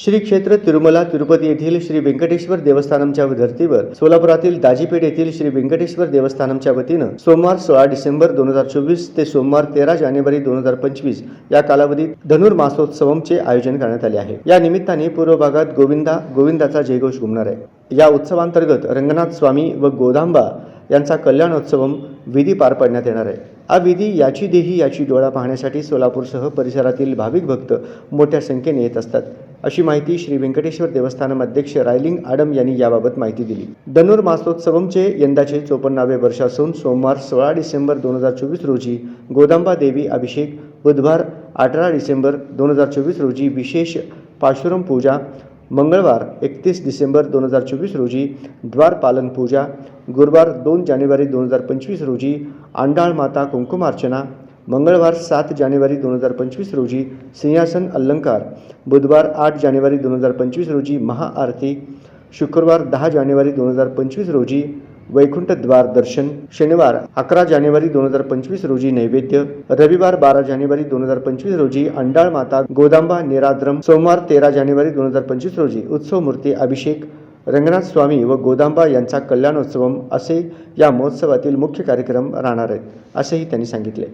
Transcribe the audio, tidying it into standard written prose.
श्री क्षेत्र तिरुमला तिरुपती येथील श्री व्यंकटेश्वर देवस्थानमच्या धर्तीवर सोलापुरातील दाजीपेठ येथील श्री व्यंकटेश्वर देवस्थानमच्या वतीनं सोमवार 16 डिसेंबर 2024 ते सोमवार 13 जानेवारी 2025 या कालावधीत धनुर्मासोत्सवमचे आयोजन करण्यात आले आहे। या निमित्ताने पूर्व भागात गोविंदा गोविंदाचा जयघोष घुमणार आहे। या उत्सवांतर्गत रंगनाथ स्वामी व गोदांबा यांचा कल्याणोत्सवम विधी पार पाडण्यात येणार आहे। हा विधी याची देही याची डोळा पाहण्यासाठी सोलापूरसह परिसरातील भाविक भक्त मोठ्या संख्येने येत असतात, अशी माहिती श्री व्यंकटेश्वर देवस्थानम अध्यक्ष रायलिंग आडम यांनी याबाबत माहिती दिली। धनुर्मासोत्सवमचे यंदाचे 54वे वर्ष असून सोमवार 16 डिसेंबर 2024 रोजी गोदांबा देवी अभिषेक, बुधवार 18 डिसेंबर 2024 रोजी विशेष पाशुरम पूजा, मंगळवार 31 डिसेंबर 2024 रोजी द्वारपालन पूजा, गुरुवार 2 जानेवारी 2025 रोजी आंडाळ माता कुंकुमार्चना, मंगळवार 7 जानेवारी 2025 रोजी सिंहासन अलंकार, बुधवार 8 जानेवारी 2025 रोजी महाआरती, शुक्रवार 10 जानेवारी 2025 रोजी वैकुंठ द्वार दर्शन, शनिवार 11 जानेवारी 2025 रोजी नैवेद्य, रविवार 12 जानेवारी 2025 रोजी अंडाळ माता गोदांबा निराद्रम, सोमवार 13 जानेवारी 2025 रोजी उत्सव मूर्ती अभिषेक, रंगनाथ स्वामी व गोदांबा यांचा कल्याणोत्सवम असे या महोत्सवातील मुख्य कार्यक्रम राहणार आहेत, असेही त्यांनी सांगितले।